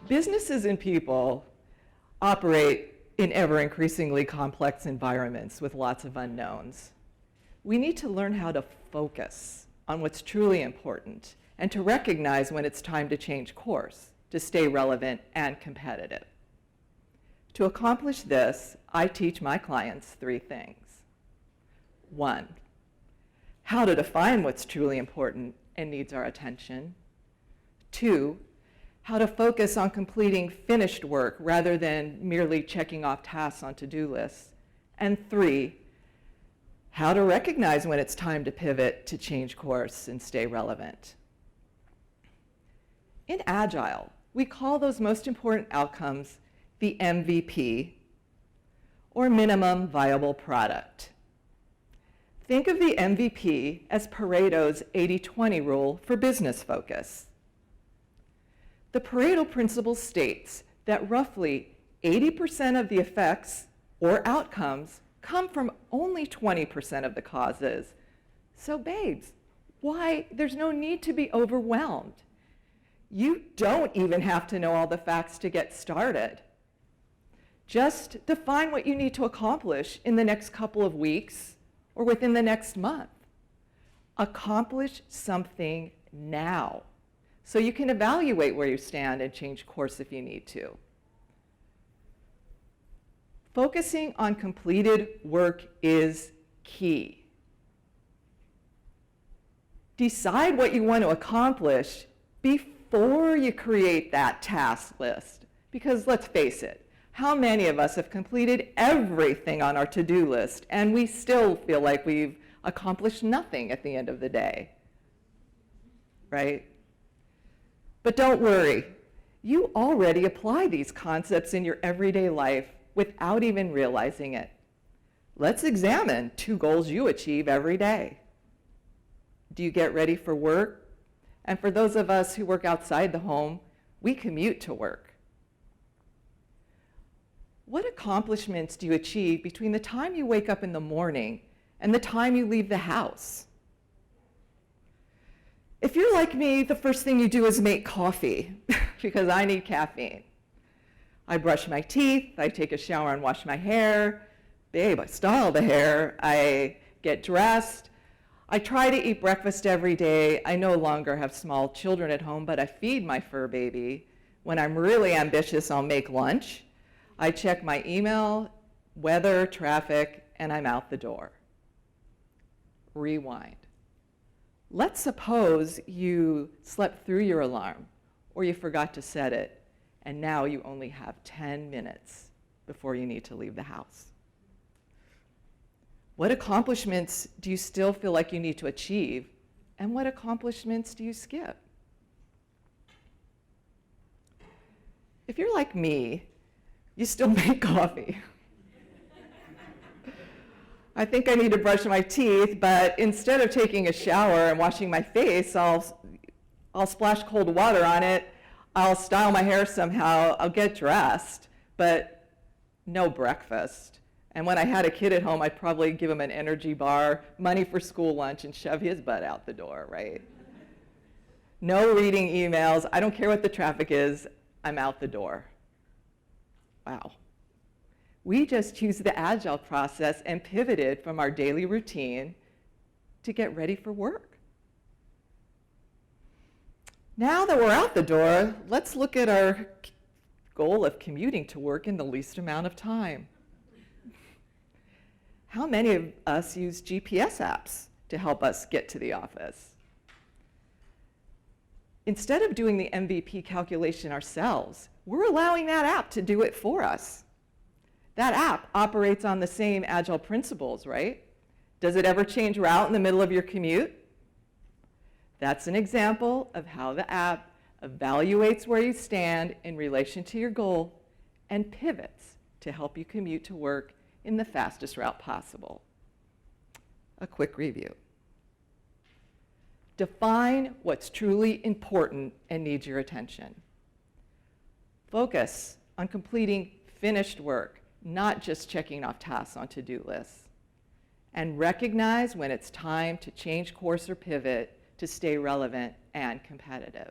Businesses and people operate in ever increasingly complex environments with lots of unknowns. We need to learn how to focus on what's truly important and to recognize when it's time to change course to stay relevant and competitive. To accomplish this, I teach my clients 3 things. 1, how to define what's truly important and needs our attention. 2, how to focus on completing finished work rather than merely checking off tasks on to-do lists. And 3, how to recognize when it's time to pivot to change course and stay relevant. In Agile, we call those most important outcomes the MVP, or minimum viable product. Think of the MVP as Pareto's 80-20 rule for business focus. The Pareto principle states that roughly 80% of the effects or outcomes come from only 20% of the causes. So babes, why? There's no need to be overwhelmed. You don't even have to know all the facts to get started. Just define what you need to accomplish in the next couple of weeks or within the next month. Accomplish something now so you can evaluate where you stand and change course if you need to. Focusing on completed work is key. Decide what you want to accomplish before you create that task list. Because let's face it, how many of us have completed everything on our to-do list and we still feel like we've accomplished nothing at the end of the day, right? But don't worry, you already apply these concepts in your everyday life without even realizing it. Let's examine 2 goals you achieve every day. Do you get ready for work? And for those of us who work outside the home, we commute to work. What accomplishments do you achieve between the time you wake up in the morning and the time you leave the house? If you're like me, the first thing you do is make coffee because I need caffeine. I brush my teeth, I take a shower and wash my hair. Babe, I style the hair, I get dressed. I try to eat breakfast every day. I no longer have small children at home, but I feed my fur baby. When I'm really ambitious, I'll make lunch. I check my email, weather, traffic, and I'm out the door. Rewind. Let's suppose you slept through your alarm or you forgot to set it, and now you only have 10 minutes before you need to leave the house. What accomplishments do you still feel like you need to achieve, and what accomplishments do you skip? If you're like me, you still make coffee. I think I need to brush my teeth, but instead of taking a shower and washing my face, I'll splash cold water on it, I'll style my hair somehow, I'll get dressed, but no breakfast. And when I had a kid at home, I'd probably give him an energy bar, money for school lunch, and shove his butt out the door, right? No reading emails, I don't care what the traffic is, I'm out the door. Wow. We just used the Agile process and pivoted from our daily routine to get ready for work. Now that we're out the door, let's look at our goal of commuting to work in the least amount of time. How many of us use GPS apps to help us get to the office? Instead of doing the MVP calculation ourselves, we're allowing that app to do it for us. That app operates on the same Agile principles, right? Does it ever change route in the middle of your commute? That's an example of how the app evaluates where you stand in relation to your goal and pivots to help you commute to work in the fastest route possible. A quick review. Define what's truly important and needs your attention. Focus on completing finished work, not just checking off tasks on to-do lists. And recognize when it's time to change course or pivot to stay relevant and competitive.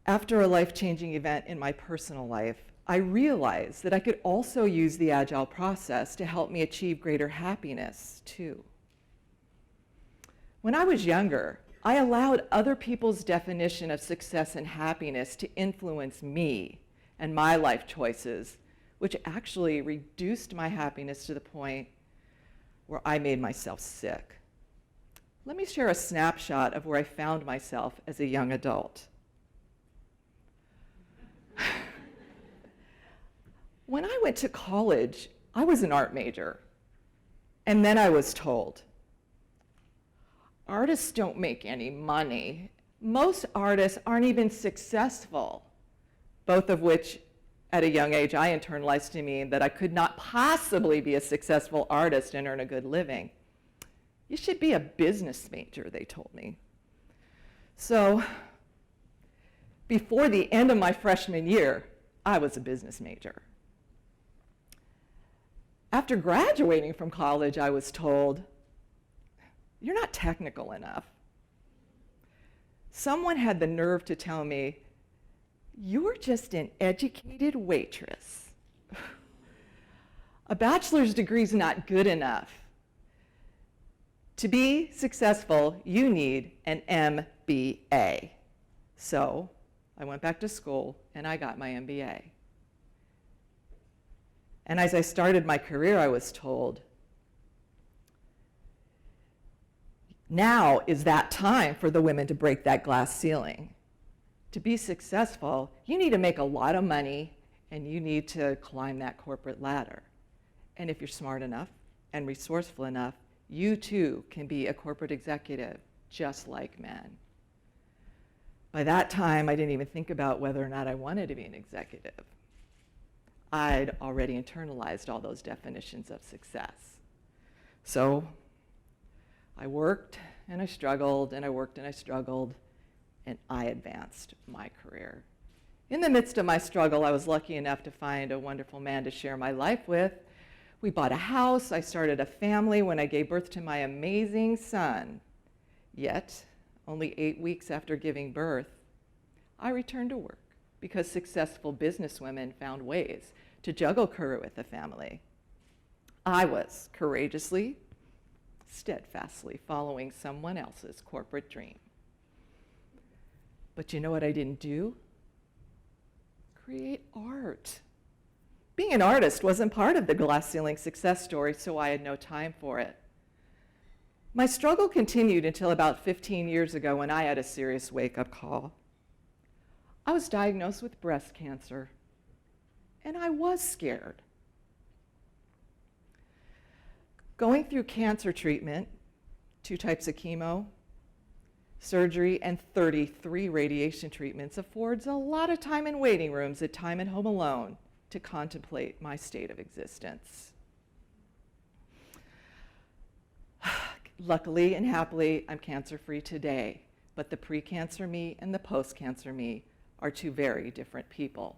After a life-changing event in my personal life, I realized that I could also use the Agile process to help me achieve greater happiness, too. When I was younger, I allowed other people's definition of success and happiness to influence me and my life choices, which actually reduced my happiness to the point where I made myself sick. Let me share a snapshot of where I found myself as a young adult. When I went to college, I was an art major, and then I was told, artists don't make any money. Most artists aren't even successful, both of which at a young age I internalized to mean that I could not possibly be a successful artist and earn a good living. You should be a business major, they told me. So before the end of my freshman year, I was a business major. After graduating from college, I was told, you're not technical enough. Someone had the nerve to tell me, you're just an educated waitress. A bachelor's degree is not good enough. To be successful, you need an MBA. So I went back to school and I got my MBA. And as I started my career, I was told, now is that time for the women to break that glass ceiling. To be successful, you need to make a lot of money and you need to climb that corporate ladder. And if you're smart enough and resourceful enough, you too can be a corporate executive just like men. By that time, I didn't even think about whether or not I wanted to be an executive. I'd already internalized all those definitions of success. So I worked and I struggled and I worked and I struggled and I advanced my career. In the midst of my struggle, I was lucky enough to find a wonderful man to share my life with. We bought a house, I started a family when I gave birth to my amazing son. Yet, only 8 weeks after giving birth, I returned to work because successful businesswomen found ways to juggle career with the family. I was courageously, steadfastly following someone else's corporate dream. But you know what I didn't do? Create art. Being an artist wasn't part of the glass ceiling success story, so I had no time for it. My struggle continued until about 15 years ago when I had a serious wake-up call. I was diagnosed with breast cancer, and I was scared. Going through cancer treatment, 2 types of chemo, surgery, and 33 radiation treatments affords a lot of time in waiting rooms at time and home alone to contemplate my state of existence. Luckily and happily, I'm cancer-free today, but the pre-cancer me and the post-cancer me are 2 very different people.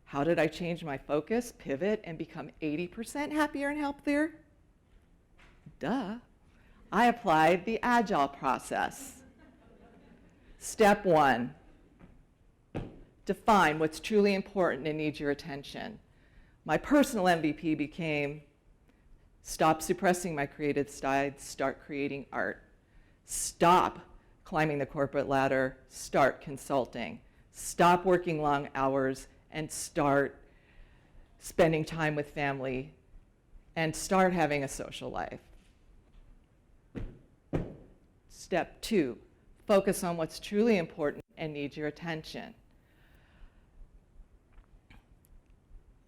How did I change my focus, pivot, and become 80% happier and healthier? Duh. I applied the Agile process. Step 1, define what's truly important and needs your attention. My personal MVP became stop suppressing my creative side, start creating art. Stop climbing the corporate ladder, start consulting. Stop working long hours and start spending time with family and start having a social life. Step 2, focus on what's truly important and needs your attention.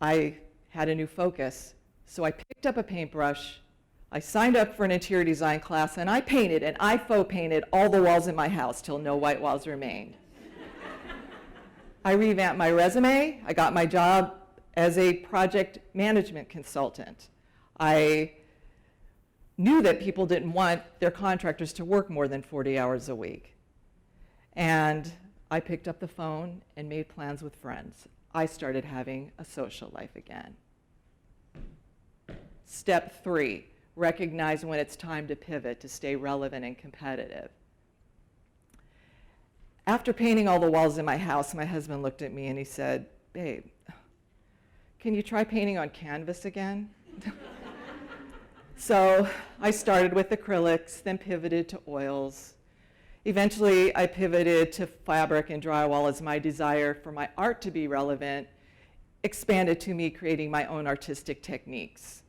I had a new focus, so I picked up a paintbrush, I signed up for an interior design class, and I painted, and I faux painted all the walls in my house till no white walls remained. I revamped my resume. I got my job as a project management consultant. I knew that people didn't want their contractors to work more than 40 hours a week. And I picked up the phone and made plans with friends. I started having a social life again. Step 3, recognize when it's time to pivot to stay relevant and competitive. After painting all the walls in my house, my husband looked at me and he said, "Babe, can you try painting on canvas again?" So I started with acrylics, then pivoted to oils. Eventually, I pivoted to fabric and drywall as my desire for my art to be relevant expanded to me creating my own artistic techniques.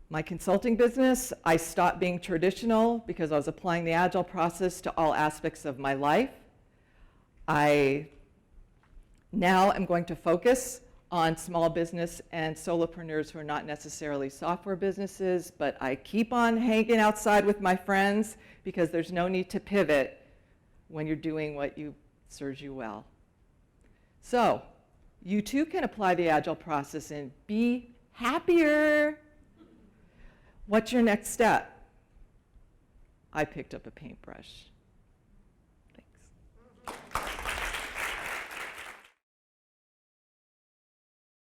My consulting business, I stopped being traditional because I was applying the Agile process to all aspects of my life. I now am going to focus on small business and solopreneurs who are not necessarily software businesses, but I keep on hanging outside with my friends because there's no need to pivot when you're doing what serves you well. So, you too can apply the Agile process and be happier. What's your next step? I picked up a paintbrush.